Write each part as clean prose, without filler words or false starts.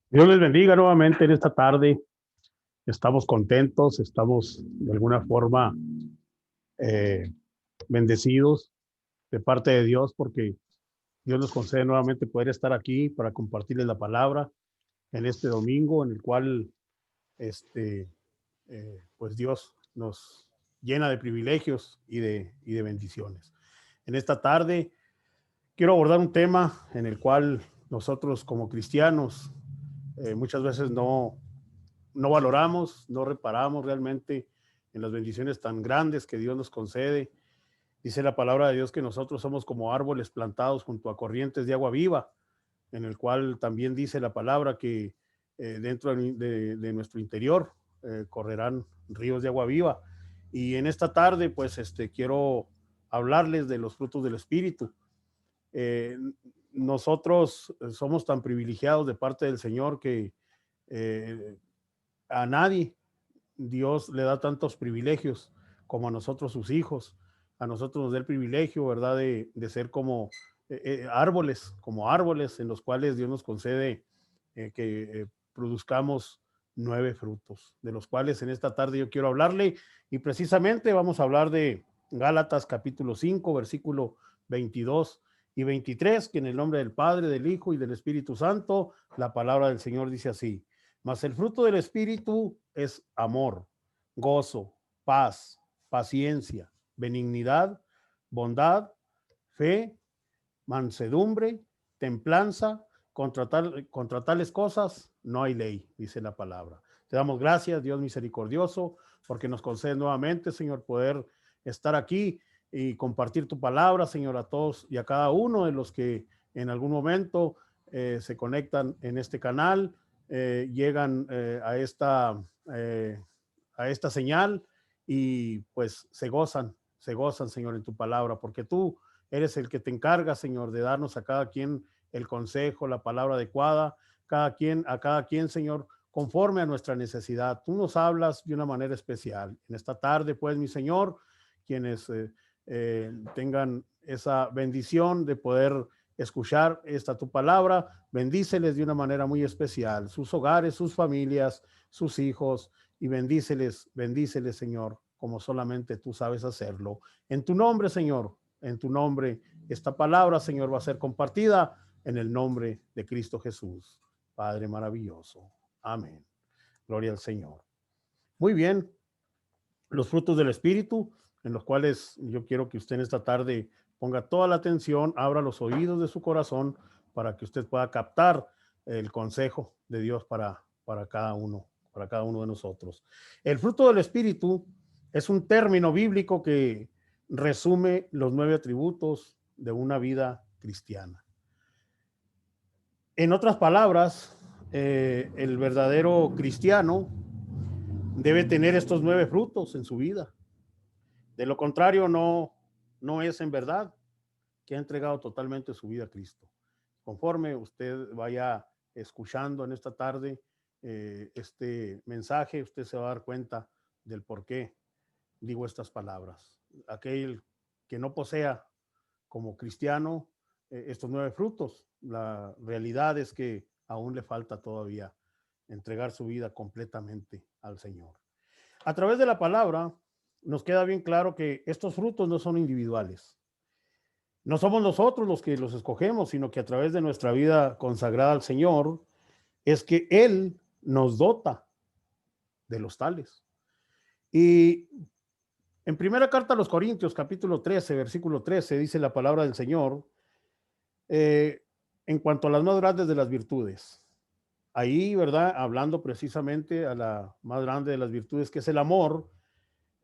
Dios les bendiga nuevamente en esta tarde. Estamos contentos, estamos de alguna forma eh, bendecidos de parte de Dios porque Dios nos concede nuevamente poder estar aquí para compartirles la palabra en este domingo en el cual este, pues Dios nos llena de privilegios y de bendiciones. En esta tarde quiero abordar un tema en el cual nosotros como cristianos muchas veces no valoramos, no reparamos realmente en las bendiciones tan grandes que Dios nos concede. Dice la palabra de Dios que nosotros somos como árboles plantados junto a corrientes de agua viva, en el cual también dice la palabra que dentro de nuestro interior correrán ríos de agua viva. Y en esta tarde, pues, quiero hablarles de los frutos del Espíritu. Eh, Nosotros somos tan privilegiados de parte del Señor que eh, a nadie Dios le da tantos privilegios como a nosotros sus hijos. A nosotros nos da el privilegio, ¿verdad?, de ser árboles, como árboles en los cuales Dios nos concede que produzcamos 9 frutos, de los cuales en esta tarde yo quiero hablarle y precisamente vamos a hablar de Gálatas capítulo 5, versículo 22 y 23, que en el nombre del Padre, del Hijo y del Espíritu Santo, la palabra del Señor dice así: mas el fruto del Espíritu es amor, gozo, paz, paciencia, benignidad, bondad, fe, mansedumbre, templanza. Contra tales cosas no hay ley, dice la palabra. Te damos gracias, Dios misericordioso, porque nos concede nuevamente, Señor, poder estar aquí y compartir tu palabra, Señor, a todos y a cada uno de los que en algún momento se conectan en este canal, llegan eh, a esta señal y pues se gozan, Señor, en tu palabra, porque tú eres el que te encarga, Señor, de darnos a cada quien el consejo, la palabra adecuada, a cada quien, Señor, conforme a nuestra necesidad. Tú nos hablas de una manera especial. En esta tarde, pues, mi Señor, quienes tengan esa bendición de poder escuchar esta tu palabra, bendíceles de una manera muy especial, sus hogares, sus familias, sus hijos, y bendíceles, Señor, como solamente tú sabes hacerlo. En tu nombre, Señor, en tu nombre, esta palabra, Señor, va a ser compartida en el nombre de Cristo Jesús, Padre maravilloso. Amén. Gloria al Señor. Muy bien, los frutos del Espíritu, en los cuales yo quiero que usted en esta tarde ponga toda la atención, abra los oídos de su corazón para que usted pueda captar el consejo de Dios para cada uno de nosotros. El fruto del Espíritu es un término bíblico que resume los 9 atributos de una vida cristiana. En otras palabras, el verdadero cristiano debe tener estos 9 frutos en su vida. De lo contrario, no es en verdad que ha entregado totalmente su vida a Cristo. Conforme usted vaya escuchando en esta tarde este mensaje, usted se va a dar cuenta del por qué digo estas palabras. Aquel que no posea como cristiano estos 9 frutos, la realidad es que aún le falta todavía entregar su vida completamente al Señor. A través de la palabra nos queda bien claro que estos frutos no son individuales. No somos nosotros los que los escogemos, sino que a través de nuestra vida consagrada al Señor es que Él nos dota de los tales. Y en primera carta a los Corintios, capítulo 13, versículo 13, dice la palabra del Señor eh, en cuanto a las más grandes de las virtudes. Ahí, ¿verdad? Hablando precisamente a la más grande de las virtudes, que es el amor,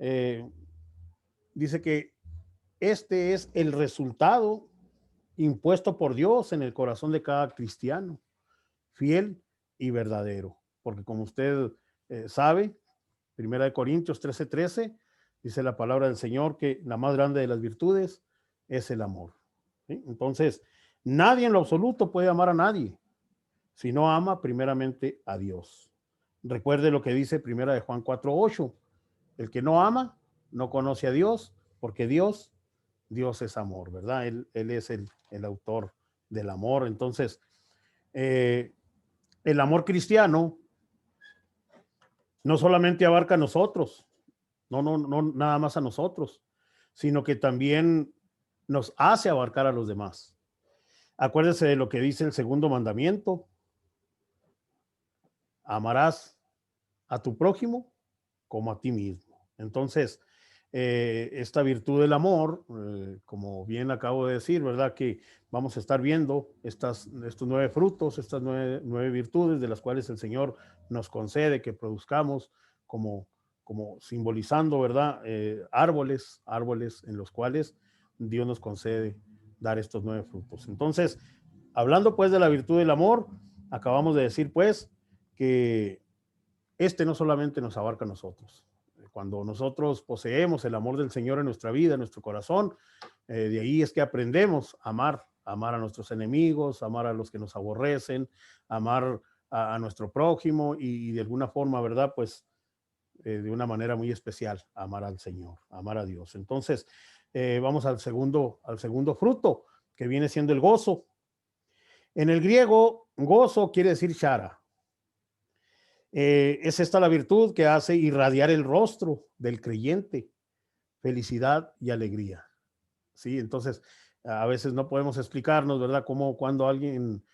eh, dice que este es el resultado impuesto por Dios en el corazón de cada cristiano, fiel y verdadero. Porque como usted sabe, Primera de Corintios 13:13, dice la palabra del Señor que la más grande de las virtudes es el amor. ¿Sí? Entonces, nadie en lo absoluto puede amar a nadie si no ama primeramente a Dios. Recuerde lo que dice Primera de Juan 4:8. El que no ama no conoce a Dios, porque Dios es amor, ¿verdad? Él es el autor del amor. Entonces, eh, el amor cristiano no solamente abarca a nosotros, no nada más a nosotros, sino que también nos hace abarcar a los demás. Acuérdese de lo que dice el segundo mandamiento: amarás a tu prójimo como a ti mismo. Entonces, esta virtud del amor, como bien acabo de decir, ¿verdad? Que vamos a estar viendo estos 9 frutos, estas nueve virtudes de las cuales el Señor nos concede que produzcamos como simbolizando, ¿verdad? Árboles en los cuales Dios nos concede dar estos 9 frutos. Entonces, hablando pues de la virtud del amor, acabamos de decir pues que no solamente nos abarca a nosotros. Cuando nosotros poseemos el amor del Señor en nuestra vida, en nuestro corazón, de ahí es que aprendemos a amar a nuestros enemigos, amar a los que nos aborrecen, amar a nuestro prójimo y de alguna forma, ¿verdad? Pues de una manera muy especial, amar al Señor, amar a Dios. Entonces, vamos al segundo fruto, que viene siendo el gozo. En el griego, gozo quiere decir chara. Es esta la virtud que hace irradiar el rostro del creyente, felicidad y alegría. Sí, entonces a veces no podemos explicarnos, ¿verdad? Cómo cuando alguien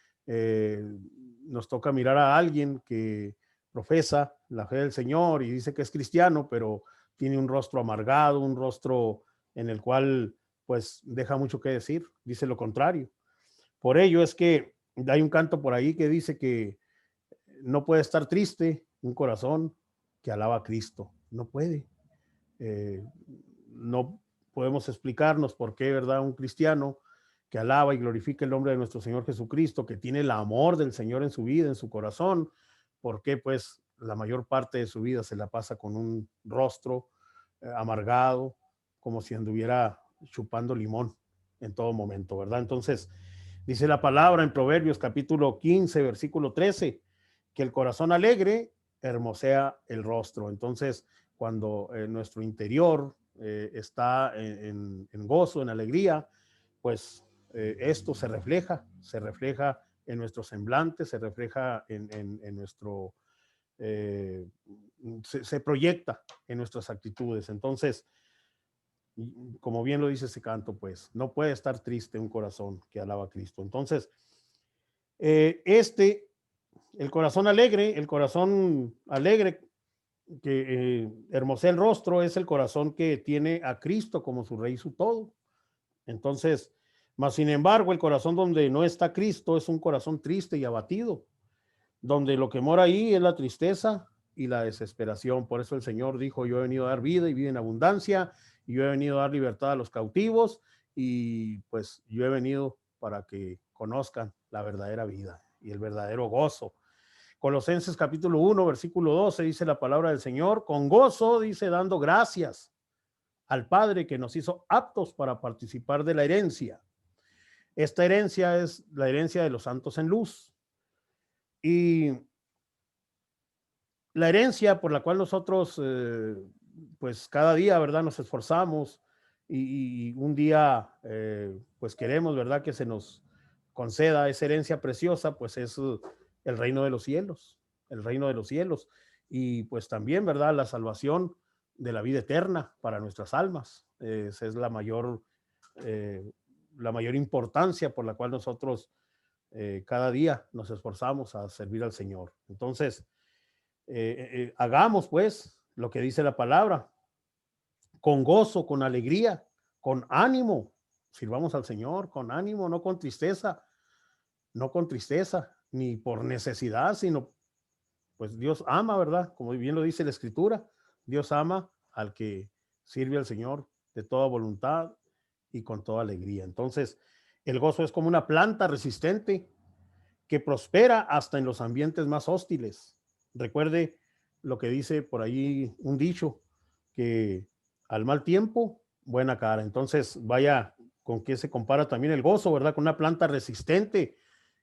nos toca mirar a alguien que profesa la fe del Señor y dice que es cristiano, pero tiene un rostro amargado, un rostro en el cual pues deja mucho que decir, dice lo contrario. Por ello es que hay un canto por ahí que dice que no puede estar triste un corazón que alaba a Cristo. No puede. No podemos explicarnos por qué, ¿verdad? Un cristiano que alaba y glorifica el nombre de nuestro Señor Jesucristo, que tiene el amor del Señor en su vida, en su corazón, por qué pues la mayor parte de su vida se la pasa con un rostro amargado, como si anduviera chupando limón en todo momento, ¿verdad? Entonces, dice la palabra en Proverbios capítulo 15, versículo 13, que el corazón alegre hermosea el rostro. Entonces, cuando nuestro interior está en gozo, en alegría, pues esto se refleja en nuestro semblante, se refleja en nuestro, se proyecta en nuestras actitudes. Entonces, como bien lo dice ese canto, pues no puede estar triste un corazón que alaba a Cristo. Entonces, el corazón alegre que hermosea el rostro, es el corazón que tiene a Cristo como su rey y su todo. Entonces, mas sin embargo, el corazón donde no está Cristo es un corazón triste y abatido, donde lo que mora ahí es la tristeza y la desesperación. Por eso el Señor dijo: yo he venido a dar vida y vida en abundancia, y yo he venido a dar libertad a los cautivos, y pues yo he venido para que conozcan la verdadera vida y el verdadero gozo. Colosenses capítulo 1, versículo 12 dice la palabra del Señor: con gozo, dice, dando gracias al Padre que nos hizo aptos para participar de la herencia. Esta herencia es la herencia de los santos en luz. Y la herencia por la cual nosotros, pues cada día, ¿verdad? Nos esforzamos y un día, pues queremos, ¿verdad? Que se nos conceda esa herencia preciosa, pues es el reino de los cielos, el reino de los cielos. Y pues también, ¿verdad? La salvación de la vida eterna para nuestras almas. Esa es la mayor importancia por la cual nosotros cada día nos esforzamos a servir al Señor. Entonces, hagamos pues lo que dice la palabra, con gozo, con alegría, con ánimo, sirvamos al Señor con ánimo, no con tristeza, ni por necesidad, sino pues Dios ama, ¿verdad? Como bien lo dice la Escritura, Dios ama al que sirve al Señor de toda voluntad y con toda alegría. Entonces, el gozo es como una planta resistente que prospera hasta en los ambientes más hostiles. Recuerde lo que dice por ahí un dicho, que al mal tiempo, buena cara. Entonces, vaya con qué se compara también el gozo, ¿verdad? Con una planta resistente,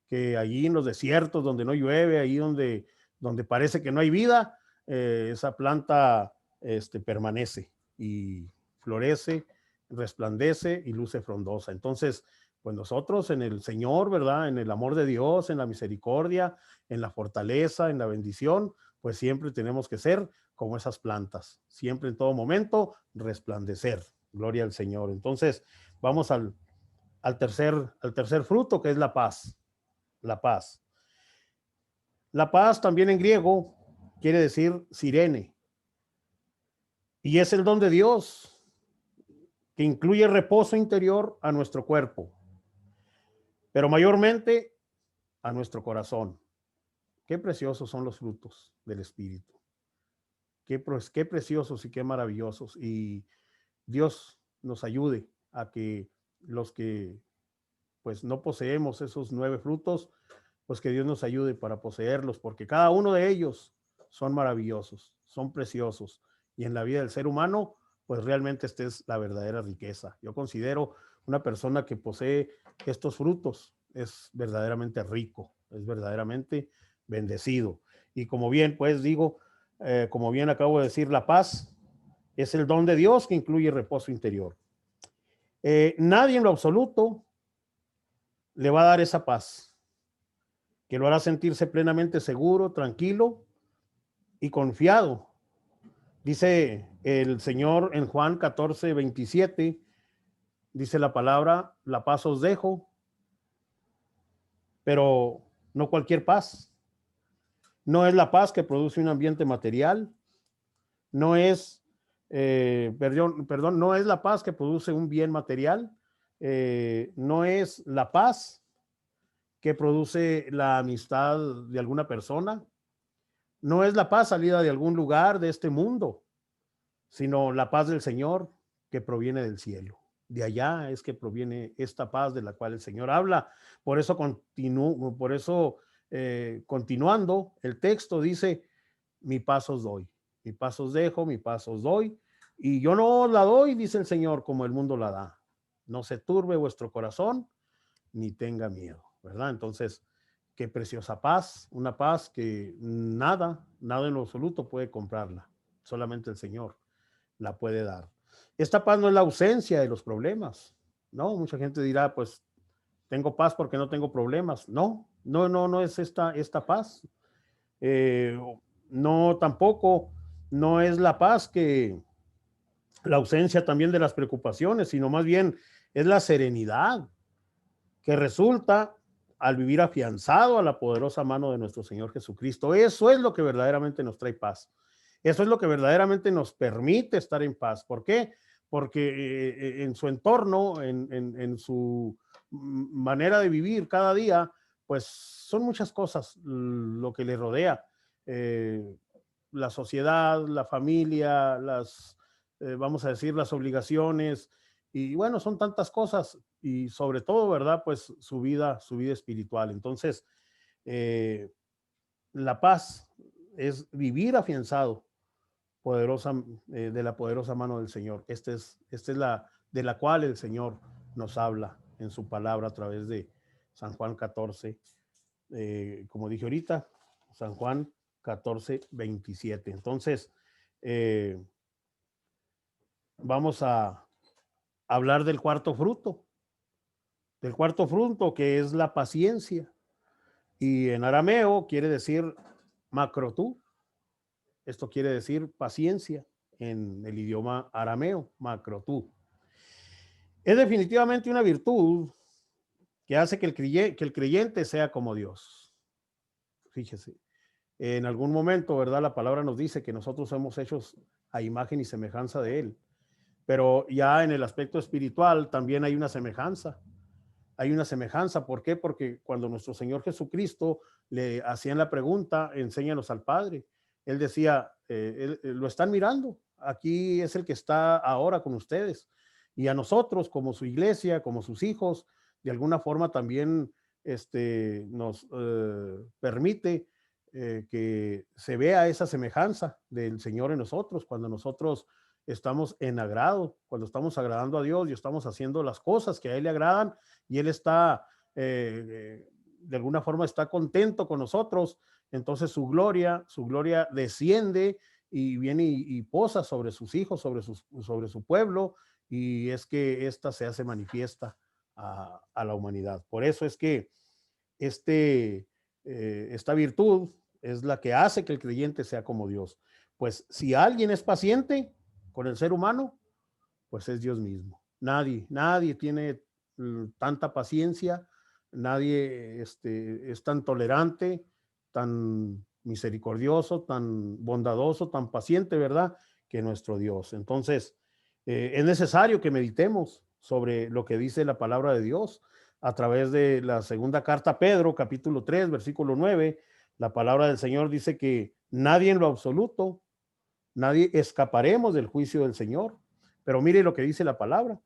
que allí en los desiertos donde no llueve, ahí donde parece que no hay vida, esa planta permanece y florece, resplandece y luce frondosa. Entonces, Pues nosotros en el Señor, ¿verdad? En el amor de Dios, en la misericordia, en la fortaleza, en la bendición, pues siempre tenemos que ser como esas plantas, siempre en todo momento resplandecer. Gloria al Señor. Entonces, vamos al tercer fruto, que es la paz. La paz. La paz también en griego quiere decir sirene. Y es el don de Dios que incluye reposo interior a nuestro cuerpo, pero mayormente a nuestro corazón. Qué preciosos son los frutos del Espíritu. Qué preciosos y qué maravillosos. Y Dios nos ayude a que los que pues no poseemos esos 9 frutos, pues que Dios nos ayude para poseerlos, porque cada uno de ellos son maravillosos, son preciosos. Y en la vida del ser humano, pues realmente esta es la verdadera riqueza. Yo considero una persona que posee estos frutos es verdaderamente rico, es verdaderamente bendecido. Y como bien, pues digo, como bien acabo de decir, la paz es el don de Dios que incluye reposo interior. Nadie en lo absoluto le va a dar esa paz que lo hará sentirse plenamente seguro, tranquilo y confiado. Dice el Señor en Juan 14:27, dice la palabra, la paz os dejo, pero no cualquier paz. No es la paz que produce un ambiente material, no es, no es la paz que produce un bien material, no es la paz que produce la amistad de alguna persona, no es la paz salida de algún lugar de este mundo, sino la paz del Señor que proviene del cielo. De allá es que proviene esta paz de la cual el Señor habla. Por eso continuando, el texto dice, mi paz os doy, mi paz os dejo, mi paz os doy, y yo no os la doy, dice el Señor, como el mundo la da. No se turbe vuestro corazón, ni tenga miedo, ¿verdad? Entonces, qué preciosa paz, una paz que nada en lo absoluto puede comprarla, solamente el Señor la puede dar. Esta paz no es la ausencia de los problemas, ¿no? Mucha gente dirá, pues, tengo paz porque no tengo problemas. No es esta paz. Eh, no, tampoco, no es la paz que la ausencia también de las preocupaciones, sino más bien es la serenidad que resulta al vivir afianzado a la poderosa mano de nuestro Señor Jesucristo. Eso es lo que verdaderamente nos trae paz. Eso es lo que verdaderamente nos permite estar en paz. ¿Por qué? Porque en su entorno, en su manera de vivir cada día, pues son muchas cosas lo que le rodea. Eh, la sociedad, la familia, vamos a decir, las obligaciones, y bueno, son tantas cosas, y sobre todo, ¿verdad? Pues su vida espiritual. Entonces, eh, la paz es vivir afianzado de la poderosa mano del Señor. Esta es la de la cual el Señor nos habla en su palabra a través de San Juan 14, como dije ahorita, San Juan 14:27. Entonces, vamos a hablar del cuarto fruto que es la paciencia. Y en arameo quiere decir macrotú. Esto quiere decir paciencia en el idioma arameo, macrotú. Es definitivamente una virtud que hace que el creyente sea como Dios. Fíjese, en algún momento, ¿verdad? La palabra nos dice que nosotros somos hechos a imagen y semejanza de Él. Pero ya en el aspecto espiritual también hay una semejanza. Hay una semejanza. ¿Por qué? Porque cuando nuestro Señor Jesucristo le hacían la pregunta, enséñanos al Padre, Él decía, lo están mirando, aquí es el que está ahora con ustedes. Y a nosotros, como su iglesia, como sus hijos, de alguna forma también nos permite que se vea esa semejanza del Señor en nosotros, cuando nosotros estamos en agrado, cuando estamos agradando a Dios y estamos haciendo las cosas que a Él le agradan, y Él está, de alguna forma está contento con nosotros, entonces su gloria desciende y viene y posa sobre sus hijos, sobre su pueblo, y es que ésta se hace manifiesta a la humanidad. Por eso es que esta virtud es la que hace que el creyente sea como Dios. Pues si alguien es paciente con el ser humano, pues es Dios mismo. Nadie tiene tanta paciencia, nadie es tan tolerante, tan misericordioso, tan bondadoso, tan paciente, ¿verdad? Que nuestro Dios. Entonces, es necesario que meditemos sobre lo que dice la palabra de Dios a través de la segunda carta a Pedro, capítulo 3, versículo 9. La palabra del Señor dice que nadie en lo absoluto, nadie escaparemos del juicio del Señor. Pero mire lo que dice la palabra.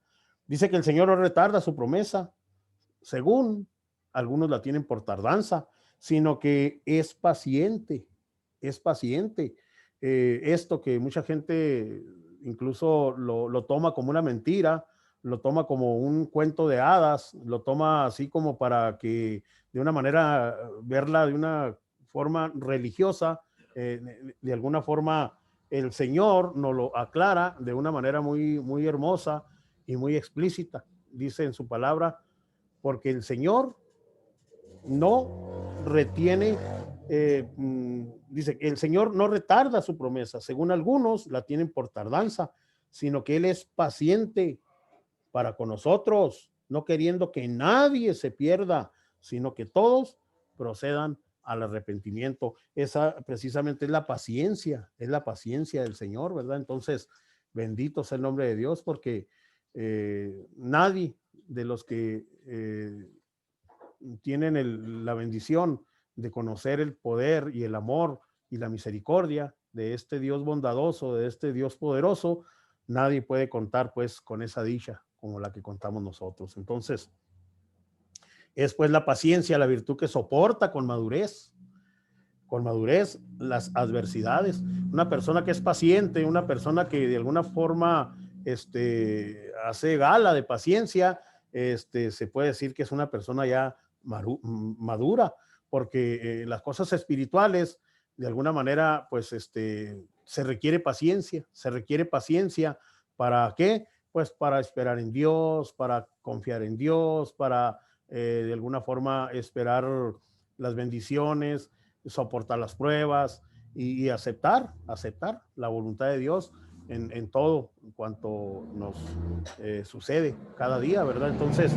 Dice que el Señor no retarda su promesa, según algunos la tienen por tardanza, sino que es paciente, es paciente. Esto que mucha gente incluso lo toma como una mentira, lo toma como un cuento de hadas, lo toma así como para que de una manera verla de una forma religiosa, de alguna forma el Señor nos lo aclara de una manera muy hermosa y muy explícita. Dice en su palabra, porque el Señor no retiene, dice que el Señor no retarda su promesa, según algunos la tienen por tardanza, sino que Él es paciente para con nosotros, no queriendo que nadie se pierda, sino que todos procedan al arrepentimiento. Esa precisamente es la paciencia del Señor, ¿verdad? Entonces, bendito sea el nombre de Dios, porque nadie de los que tienen la bendición de conocer el poder y el amor y la misericordia de este Dios bondadoso, de este Dios poderoso, nadie puede contar pues con esa dicha como la que contamos nosotros. Entonces, es pues la paciencia, la virtud que soporta con madurez las adversidades. Una persona que es paciente, una persona que de alguna forma hace gala de paciencia, se puede decir que es una persona ya madura, porque las cosas espirituales, de alguna manera, pues se requiere paciencia, ¿para qué? Pues para esperar en Dios, para confiar en Dios, para de alguna forma esperar las bendiciones, soportar las pruebas y aceptar la voluntad de Dios en todo en cuanto nos sucede cada día, ¿verdad? Entonces,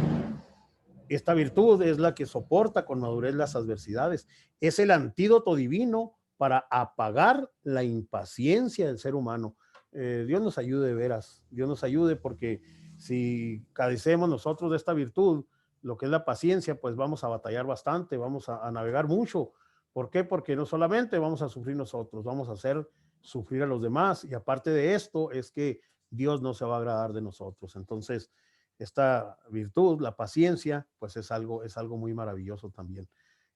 esta virtud es la que soporta con madurez las adversidades. Es el antídoto divino para apagar la impaciencia del ser humano. Dios nos ayude de veras, Dios nos ayude, porque si carecemos nosotros de esta virtud, lo que es la paciencia, pues vamos a batallar bastante, vamos a navegar mucho. ¿Por qué? Porque no solamente vamos a sufrir nosotros, vamos a hacer sufrir a los demás, y aparte de esto es que Dios no se va a agradar de nosotros. Entonces, esta virtud, la paciencia, pues es algo muy maravilloso también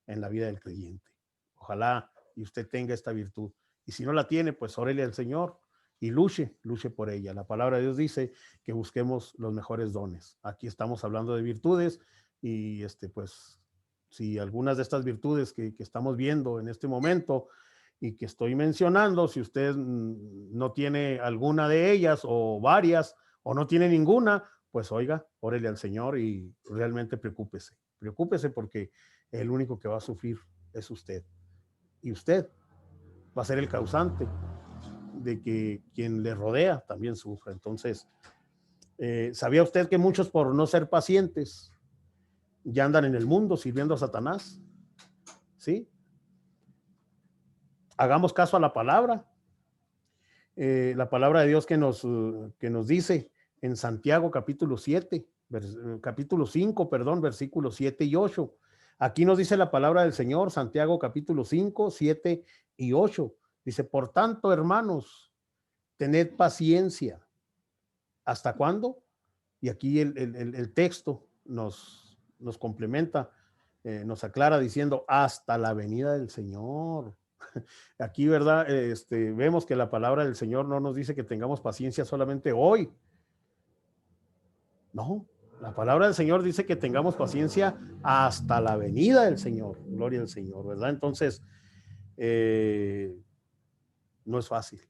en la vida del creyente. Ojalá y usted tenga esta virtud. Y si no la tiene, pues órele al Señor y luche por ella. La palabra de Dios dice que busquemos los mejores dones. Aquí estamos hablando de virtudes y pues si algunas de estas virtudes que estamos viendo en este momento y que estoy mencionando, si usted no tiene alguna de ellas o varias o no tiene ninguna, pues oiga, órele al Señor y realmente preocúpese porque el único que va a sufrir es usted. Y usted va a ser el causante de que quien le rodea también sufra. Entonces, ¿sabía usted que muchos por no ser pacientes ya andan en el mundo sirviendo a Satanás? ¿Sí? Hagamos caso a la palabra. La palabra de Dios que nos dice en Santiago capítulo 7, capítulo 5, perdón, versículos 7 y 8. Aquí nos dice la palabra del Señor, Santiago capítulo 5, 7 y 8. Dice, por tanto, hermanos, tened paciencia. ¿Hasta cuándo? Y aquí el texto nos complementa, nos aclara diciendo, hasta la venida del Señor. Aquí, ¿verdad? Vemos que la palabra del Señor no nos dice que tengamos paciencia solamente hoy. No, la palabra del Señor dice que tengamos paciencia hasta la venida del Señor. Gloria al Señor, ¿verdad? Entonces, no es fácil.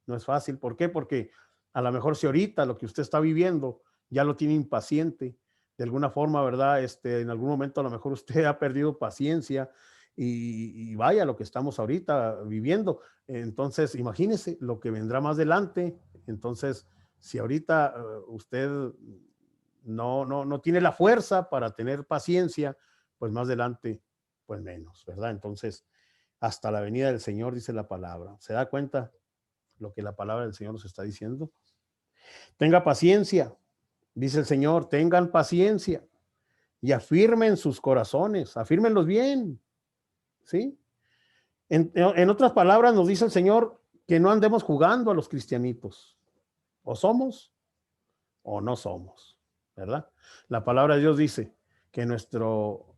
No es fácil. ¿Por qué? Porque a lo mejor si ahorita lo que usted está viviendo ya lo tiene impaciente, de alguna forma, ¿verdad? En algún momento a lo mejor usted ha perdido paciencia y vaya lo que estamos ahorita viviendo. Entonces, imagínese lo que vendrá más adelante. Entonces, si ahorita usted no tiene la fuerza para tener paciencia, pues más adelante, pues menos, ¿verdad? Entonces, hasta la venida del Señor, dice la palabra. ¿Se da cuenta lo que la palabra del Señor nos está diciendo? Tenga paciencia, dice el Señor, tengan paciencia y afirmen sus corazones, afírmenlos bien, ¿sí? En otras palabras, nos dice el Señor que no andemos jugando a los cristianitos. O somos o no somos, ¿verdad? La palabra de Dios dice que nuestro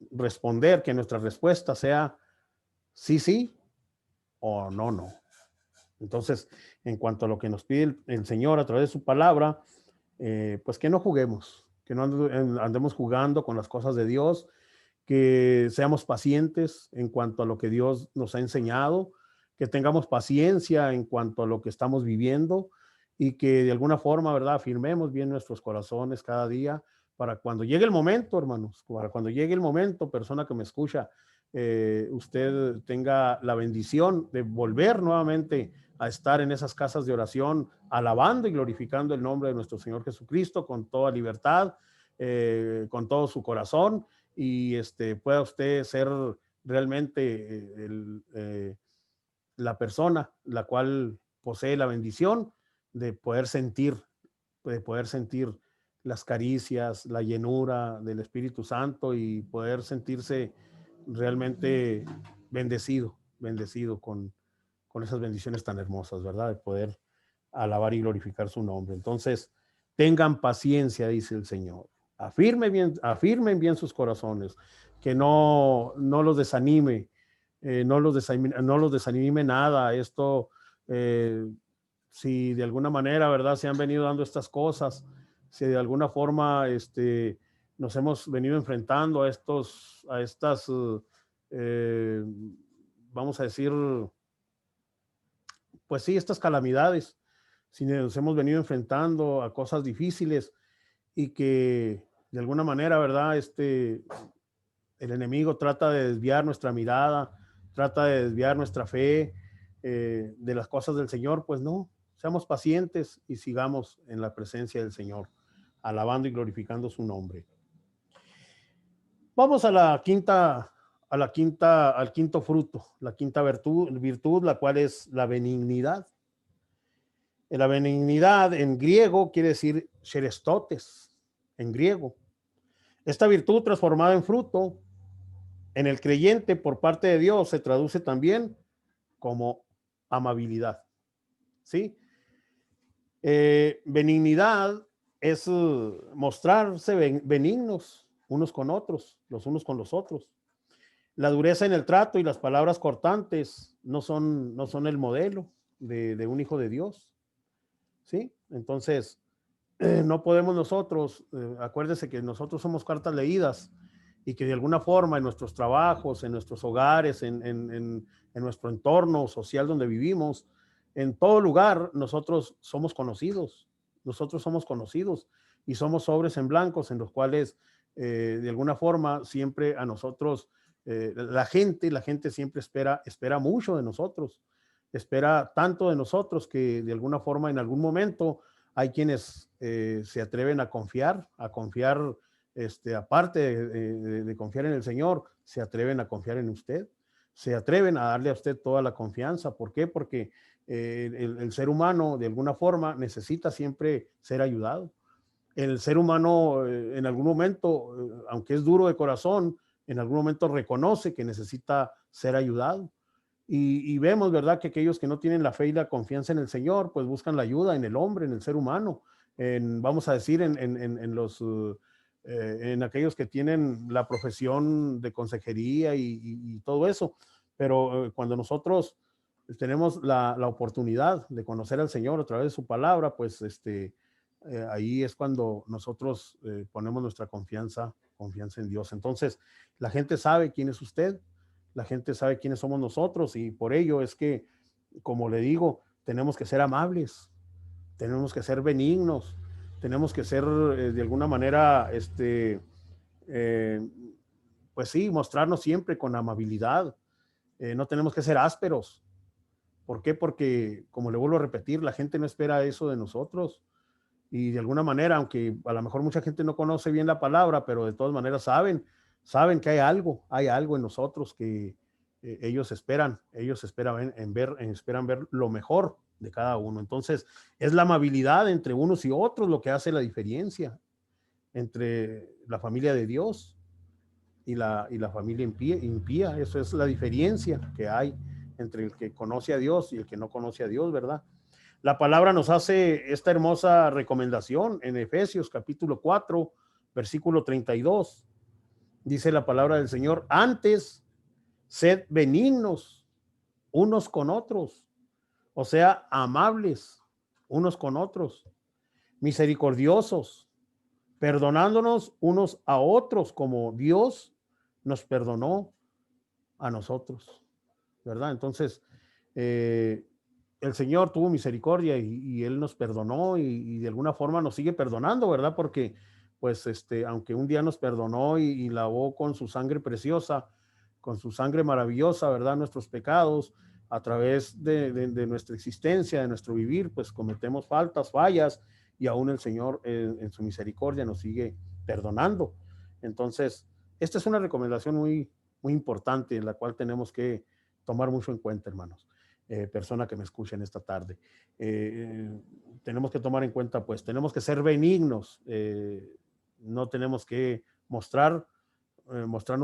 responder, que nuestra respuesta sea sí, sí o no, no. Entonces, en cuanto a lo que nos pide el Señor a través de su palabra, pues que no juguemos, que no andemos jugando con las cosas de Dios, que seamos pacientes en cuanto a lo que Dios nos ha enseñado, que tengamos paciencia en cuanto a lo que estamos viviendo y que de alguna forma, ¿verdad?, afirmemos bien nuestros corazones cada día para cuando llegue el momento, hermanos, para cuando llegue el momento, persona que me escucha, usted tenga la bendición de volver nuevamente a estar en esas casas de oración, alabando y glorificando el nombre de nuestro Señor Jesucristo con toda libertad, con todo su corazón, y pueda usted ser realmente la persona la cual posee la bendición de poder sentir las caricias, la llenura del Espíritu Santo y poder sentirse realmente bendecido con esas bendiciones tan hermosas, ¿verdad? De poder alabar y glorificar su nombre. Entonces, tengan paciencia, dice el Señor. Afirmen bien sus corazones, que no los desanime, no los desanime nada. Esto, si de alguna manera, ¿verdad? Se han venido dando estas cosas, si de alguna forma nos hemos venido enfrentando a estas, eh, vamos a decir, pues sí, estas calamidades, si nos hemos venido enfrentando a cosas difíciles y que de alguna manera, ¿verdad? El enemigo trata de desviar nuestra mirada, trata de desviar nuestra fe de las cosas del Señor, pues no, seamos pacientes y sigamos en la presencia del Señor, alabando y glorificando su nombre. Vamos al quinto fruto, la quinta virtud, la cual es la benignidad. La benignidad en griego quiere decir cherestotes, en griego. Esta virtud transformada en fruto en el creyente por parte de Dios se traduce también como amabilidad, ¿sí? Benignidad es mostrarse benignos unos con otros, los unos con los otros. La dureza en el trato y las palabras cortantes no son el modelo de un hijo de Dios, ¿sí? Entonces, no podemos nosotros, acuérdese que nosotros somos cartas leídas y que de alguna forma en nuestros trabajos, en nuestros hogares, en nuestro entorno social donde vivimos, en todo lugar nosotros somos conocidos y somos sobres en blancos en los cuales de alguna forma siempre a nosotros, la gente siempre espera mucho de nosotros, espera tanto de nosotros que de alguna forma en algún momento hay quienes se atreven a confiar, aparte de confiar en el Señor, se atreven a confiar en usted, se atreven a darle a usted toda la confianza. ¿Por qué? Porque el ser humano de alguna forma necesita siempre ser ayudado. El ser humano en algún momento, aunque es duro de corazón, en algún momento reconoce que necesita ser ayudado. Y vemos, ¿verdad?, que aquellos que no tienen la fe y la confianza en el Señor, pues buscan la ayuda en el hombre, en el ser humano, vamos a decir, en aquellos que tienen la profesión de consejería y todo eso. Pero cuando nosotros tenemos la oportunidad de conocer al Señor a través de su palabra, pues ahí es cuando nosotros ponemos nuestra confianza en Dios. Entonces, la gente sabe quién es usted, la gente sabe quiénes somos nosotros y por ello es que, como le digo, tenemos que ser amables, tenemos que ser benignos, tenemos que ser de alguna manera, pues sí, mostrarnos siempre con amabilidad. No tenemos que ser ásperos. ¿Por qué? Porque, como le vuelvo a repetir, la gente no espera eso de nosotros. Y de alguna manera, aunque a lo mejor mucha gente no conoce bien la palabra, pero de todas maneras saben que hay algo en nosotros que ellos esperan esperan ver lo mejor de cada uno. Entonces, es la amabilidad entre unos y otros lo que hace la diferencia entre la familia de Dios y la familia impía. Eso es la diferencia que hay entre el que conoce a Dios y el que no conoce a Dios, ¿verdad? La palabra nos hace esta hermosa recomendación en Efesios capítulo 4, versículo 32. Dice la palabra del Señor: antes, sed benignos unos con otros, o sea, amables unos con otros, misericordiosos, perdonándonos unos a otros como Dios nos perdonó a nosotros, ¿verdad? Entonces, el Señor tuvo misericordia y Él nos perdonó y de alguna forma nos sigue perdonando, ¿verdad? Porque, pues, aunque un día nos perdonó y lavó con su sangre preciosa, con su sangre maravillosa, ¿verdad? Nuestros pecados, a través de nuestra existencia, de nuestro vivir, pues cometemos fallas, y aún el Señor en su misericordia nos sigue perdonando. Entonces, esta es una recomendación muy importante, la cual tenemos que tomar mucho en cuenta, hermanos. Persona que me escuchen esta tarde. Tenemos que tomar en cuenta, pues, tenemos que ser benignos, no tenemos que mostrarnos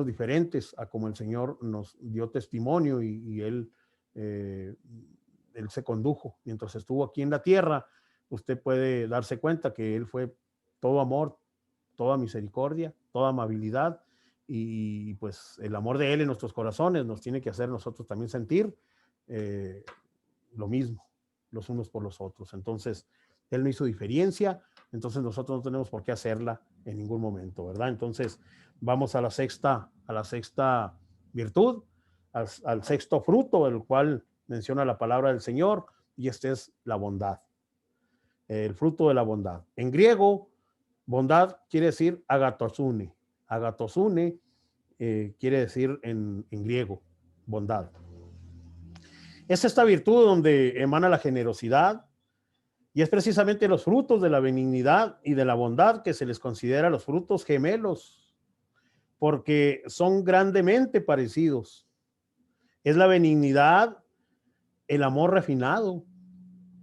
diferentes a como el Señor nos dio testimonio y él se condujo mientras estuvo aquí en la tierra. Usted puede darse cuenta que Él fue todo amor, toda misericordia, toda amabilidad, y pues el amor de Él en nuestros corazones nos tiene que hacer nosotros también sentir eh, lo mismo, los unos por los otros. Entonces, Él no hizo diferencia, entonces nosotros no tenemos por qué hacerla en ningún momento, ¿verdad? Entonces, vamos a la sexta virtud, al sexto fruto, el cual menciona la palabra del Señor, y este es la bondad, el fruto de la bondad. En griego, bondad quiere decir agatosune. Agatosune quiere decir en griego, bondad. Es esta virtud donde emana la generosidad y es precisamente los frutos de la benignidad y de la bondad que se les considera los frutos gemelos, porque son grandemente parecidos. Es la benignidad, el amor refinado,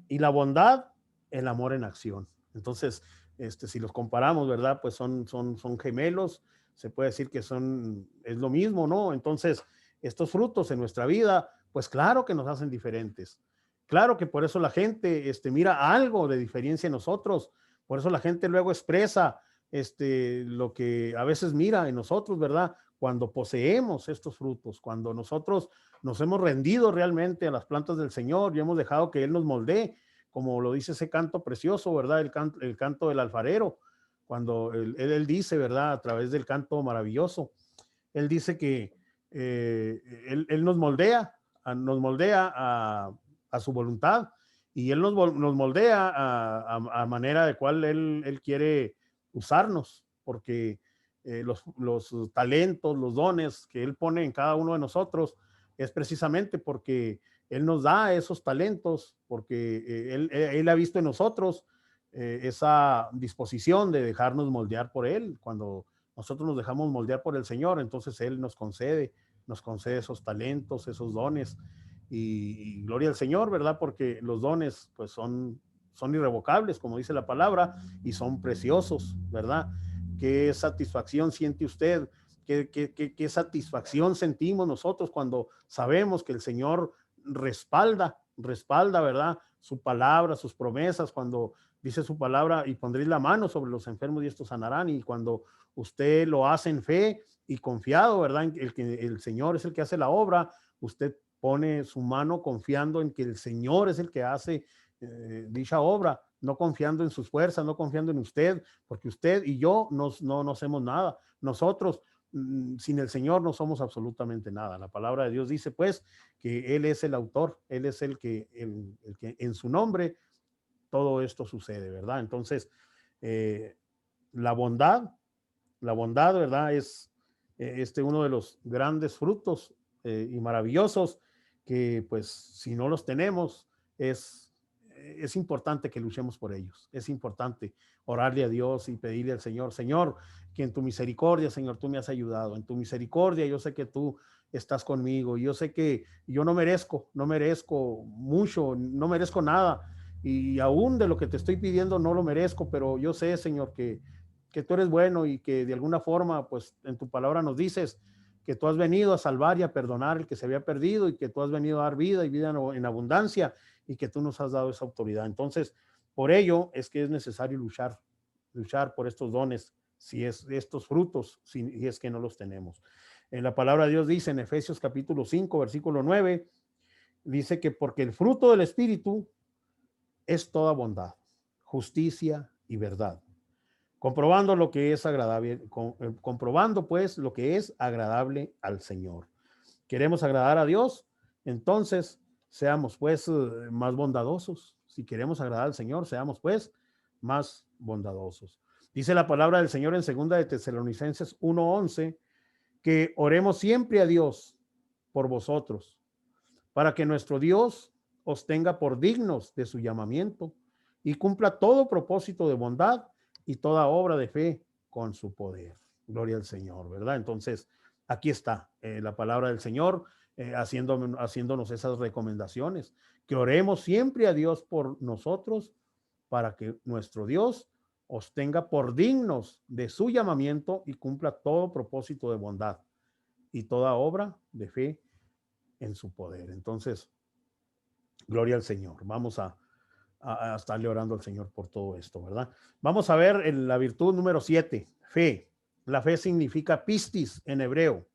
y la bondad, el amor en acción. Entonces, si los comparamos, ¿verdad? Pues son gemelos, se puede decir que es lo mismo, ¿no? Entonces, estos frutos en nuestra vida, pues claro que nos hacen diferentes. Claro que por eso la gente mira algo de diferencia en nosotros, por eso la gente luego expresa lo que a veces mira en nosotros, ¿verdad? Cuando poseemos estos frutos, cuando nosotros nos hemos rendido realmente a las plantas del Señor y hemos dejado que Él nos moldee, como lo dice ese canto precioso, ¿verdad? El canto del alfarero, cuando él dice, ¿verdad? A través del canto maravilloso, él dice que él nos moldea a su voluntad, y él nos moldea a manera de cual él quiere usarnos, porque los talentos, los dones que él pone en cada uno de nosotros es precisamente porque él nos da esos talentos, porque él ha visto en nosotros esa disposición de dejarnos moldear por él. Cuando nosotros nos dejamos moldear por el Señor, entonces Él nos concede esos talentos, esos dones, y gloria al Señor, ¿verdad? Porque los dones pues son irrevocables, como dice la palabra, y son preciosos, ¿verdad? ¿Qué satisfacción siente usted? ¿Qué satisfacción sentimos nosotros cuando sabemos que el Señor respalda, ¿verdad? Su palabra, sus promesas, cuando dice su palabra: y pondréis la mano sobre los enfermos y estos sanarán. Y cuando usted lo hace en fe y confiado, ¿verdad? En el Señor es el que hace la obra, usted pone su mano confiando en que el Señor es el que hace dicha obra, no confiando en sus fuerzas, no confiando en usted, porque usted y yo no hacemos nada. Nosotros, sin el Señor, no somos absolutamente nada. La palabra de Dios dice, pues, que Él es el autor, Él es el que en su nombre todo esto sucede, ¿verdad? Entonces, Eh, la bondad, ¿verdad? Es uno de los grandes frutos y maravillosos que, pues, si no los tenemos, es importante que luchemos por ellos. Es importante orarle a Dios y pedirle al Señor, Señor, que en tu misericordia, Señor, tú me has ayudado. En tu misericordia yo sé que tú estás conmigo. Yo sé que yo no merezco mucho, no merezco nada. Y aún de lo que te estoy pidiendo no lo merezco, pero yo sé, Señor, que tú eres bueno y que de alguna forma, pues en tu palabra nos dices que tú has venido a salvar y a perdonar el que se había perdido y que tú has venido a dar vida y vida en abundancia y que tú nos has dado esa autoridad. Entonces, por ello es que es necesario luchar por estos dones, si es estos frutos, si es que no los tenemos. En la palabra de Dios dice en Efesios capítulo 5, versículo 9, dice que porque el fruto del Espíritu es toda bondad, justicia y verdad, comprobando lo que es agradable, comprobando pues lo que es agradable al Señor. ¿Queremos agradar a Dios? Entonces seamos pues más bondadosos. Si queremos agradar al Señor, seamos pues más bondadosos. Dice la palabra del Señor en segunda de Tesalonicenses 1:11 que oremos siempre a Dios por vosotros, para que nuestro Dios os tenga por dignos de su llamamiento y cumpla todo propósito de bondad y toda obra de fe con su poder. Gloria al Señor, ¿verdad? Entonces, aquí está la palabra del Señor haciéndonos esas recomendaciones, que oremos siempre a Dios por nosotros para que nuestro Dios os tenga por dignos de su llamamiento y cumpla todo propósito de bondad y toda obra de fe en su poder. Entonces, gloria al Señor. Vamos a estarle orando al Señor por todo esto, ¿verdad? Vamos a ver la virtud número 7, fe. La fe significa pistis en hebreo.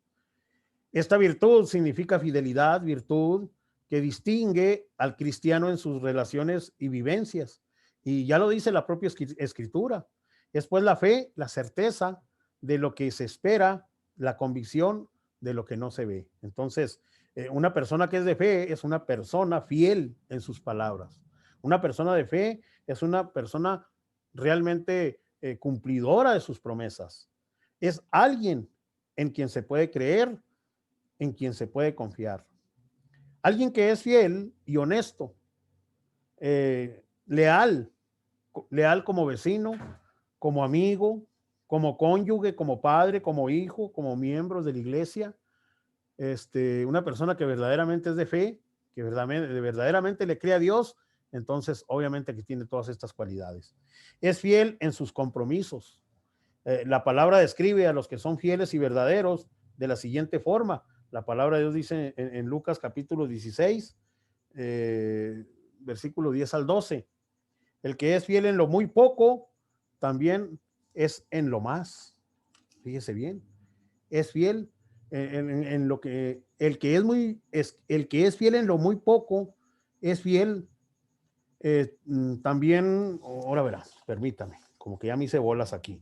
Esta virtud significa fidelidad, virtud que distingue al cristiano en sus relaciones y vivencias. Y ya lo dice la propia escritura. Es pues la fe, la certeza de lo que se espera, la convicción de lo que no se ve. Entonces, una persona que es de fe es una persona fiel en sus palabras. Una persona de fe es una persona realmente cumplidora de sus promesas. Es alguien en quien se puede creer, en quien se puede confiar. Alguien que es fiel y honesto, leal como vecino, como amigo, como cónyuge, como padre, como hijo, como miembros de la iglesia. Una persona que verdaderamente es de fe, que verdaderamente le cree a Dios, entonces obviamente que tiene todas estas cualidades. Es fiel en sus compromisos. La palabra describe a los que son fieles y verdaderos de la siguiente forma. La palabra de Dios dice en Lucas capítulo 16, versículo 10 al 12. El que es fiel en lo muy poco, también es en lo más. Fíjese bien, es fiel en lo que el que es fiel en lo muy poco, es fiel también. Ahora verás, permítame, como que ya me hice bolas aquí.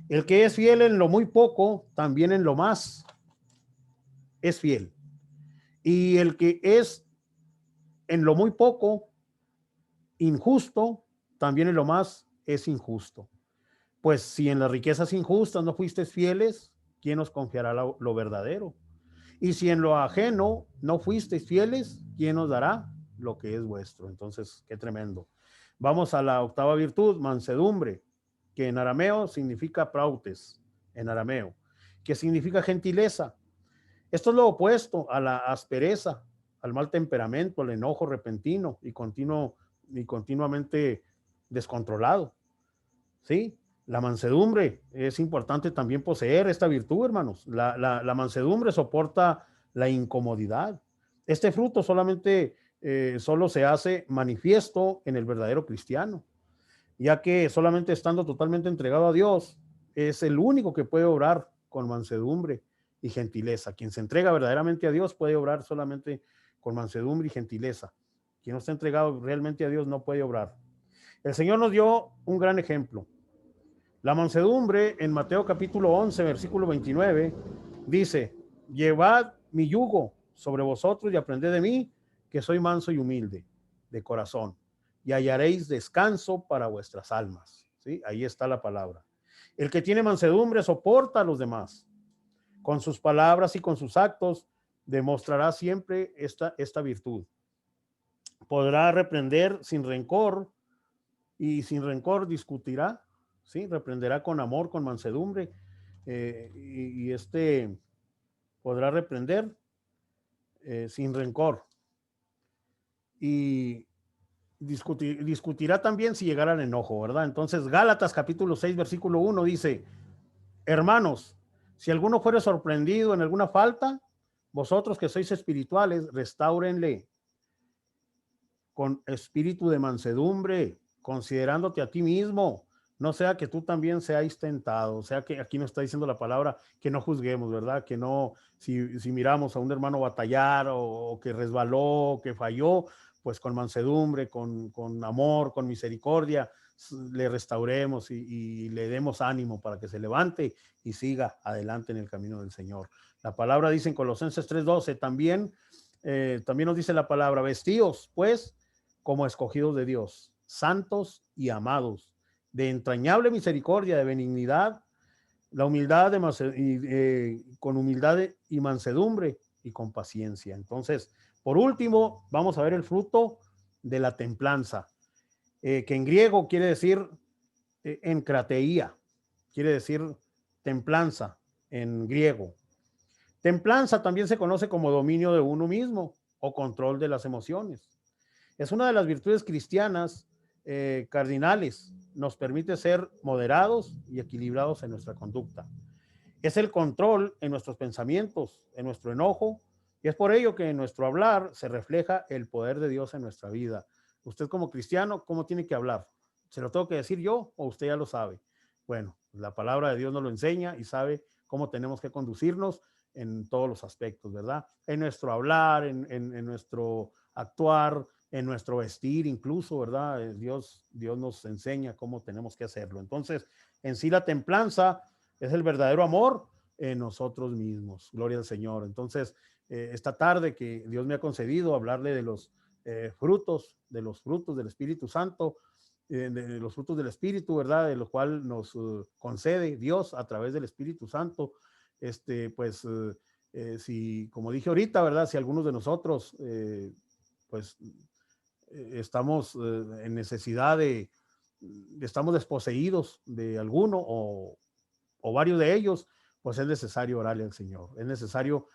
El que es fiel en lo muy poco, también en lo más es fiel. Y el que es en lo muy poco injusto, también en lo más es injusto. Pues si en las riquezas injustas no fuisteis fieles, ¿quién os confiará lo verdadero? Y si en lo ajeno no fuisteis fieles, ¿quién os dará lo que es vuestro? Entonces, qué tremendo. Vamos a la octava virtud, mansedumbre, que en arameo significa prautes, en arameo, que significa gentileza. Esto es lo opuesto a la aspereza, al mal temperamento, al enojo repentino y continuamente descontrolado. ¿Sí? La mansedumbre es importante también poseer esta virtud, hermanos. La mansedumbre soporta la incomodidad. Este fruto solo se hace manifiesto en el verdadero cristiano, ya que solamente estando totalmente entregado a Dios es el único que puede obrar con mansedumbre y gentileza. Quien se entrega verdaderamente a Dios puede obrar solamente con mansedumbre y gentileza. Quien no está entregado realmente a Dios no puede obrar. El Señor nos dio un gran ejemplo. La mansedumbre en Mateo capítulo 11, versículo 29, dice, llevad mi yugo sobre vosotros y aprended de mí, que soy manso y humilde de corazón, y hallaréis descanso para vuestras almas. ¿sí? Ahí está la palabra. El que tiene mansedumbre soporta a los demás. Con sus palabras y con sus actos demostrará siempre esta virtud. Podrá reprender sin rencor y sin rencor discutirá, ¿sí? Reprenderá con amor, con mansedumbre, y podrá reprender sin rencor y discutirá también si llegara al enojo, ¿verdad? Entonces, Gálatas capítulo 6, versículo 1 dice: hermanos, si alguno fuere sorprendido en alguna falta, vosotros que sois espirituales, restáurenle con espíritu de mansedumbre, considerándote a ti mismo, no sea que tú también seáis tentado. O sea que aquí nos está diciendo la palabra que no juzguemos, ¿verdad? Que no, si miramos a un hermano batallar o que resbaló, que falló, pues con mansedumbre, con amor, con misericordia, le restauremos y le demos ánimo para que se levante y siga adelante en el camino del Señor. La palabra dice en Colosenses 3:12, también nos dice la palabra: vestíos pues como escogidos de Dios, santos y amados, de entrañable misericordia, de benignidad, la humildad con humildad y mansedumbre y con paciencia. Entonces, por último, vamos a ver el fruto de la templanza, que en griego quiere decir encrateía, quiere decir templanza en griego. Templanza también se conoce como dominio de uno mismo o control de las emociones. Es una de las virtudes cristianas cardinales. Nos permite ser moderados y equilibrados en nuestra conducta. Es el control en nuestros pensamientos, en nuestro enojo, y es por ello que en nuestro hablar se refleja el poder de Dios en nuestra vida. Usted como cristiano, ¿cómo tiene que hablar? ¿Se lo tengo que decir yo o usted ya lo sabe? Bueno, la palabra de Dios nos lo enseña y sabe cómo tenemos que conducirnos en todos los aspectos, ¿verdad? En nuestro hablar, en nuestro actuar, en nuestro vestir incluso, ¿verdad? Dios nos enseña cómo tenemos que hacerlo. Entonces, en sí la templanza es el verdadero amor en nosotros mismos. Gloria al Señor. Entonces, esta tarde que Dios me ha concedido hablarle de los frutos del Espíritu Santo, de los frutos del Espíritu, ¿verdad? De lo cual nos concede Dios a través del Espíritu Santo. Si, como dije ahorita, ¿verdad? Si algunos de nosotros, estamos en necesidad estamos desposeídos de alguno o varios de ellos, pues es necesario orarle al Señor. Es necesario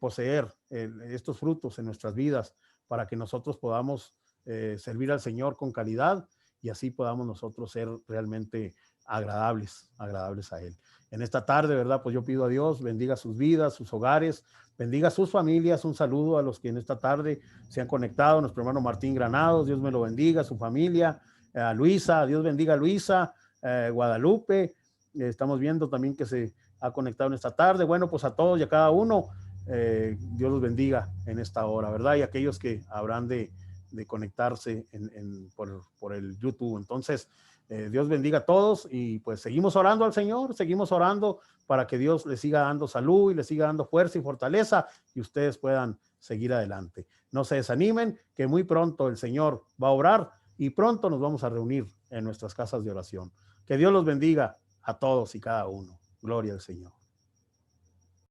poseer estos frutos en nuestras vidas para que nosotros podamos servir al Señor con calidad y así podamos nosotros ser realmente agradables a Él. En esta tarde, ¿verdad? Pues yo pido a Dios, bendiga sus vidas, sus hogares, bendiga sus familias. Un saludo a los que en esta tarde se han conectado. Nuestro hermano Martín Granados, Dios me lo bendiga, su familia, a Luisa, Dios bendiga a Luisa, Guadalupe. Estamos viendo también que se ha conectado en esta tarde. Bueno, pues a todos y a cada uno, Dios los bendiga en esta hora, ¿verdad? Y aquellos que habrán de conectarse por el YouTube. Entonces, Dios bendiga a todos y pues seguimos orando al Señor, seguimos orando para que Dios les siga dando salud y les siga dando fuerza y fortaleza y ustedes puedan seguir adelante. No se desanimen, que muy pronto el Señor va a obrar y pronto nos vamos a reunir en nuestras casas de oración. Que Dios los bendiga a todos y cada uno. Gloria al Señor.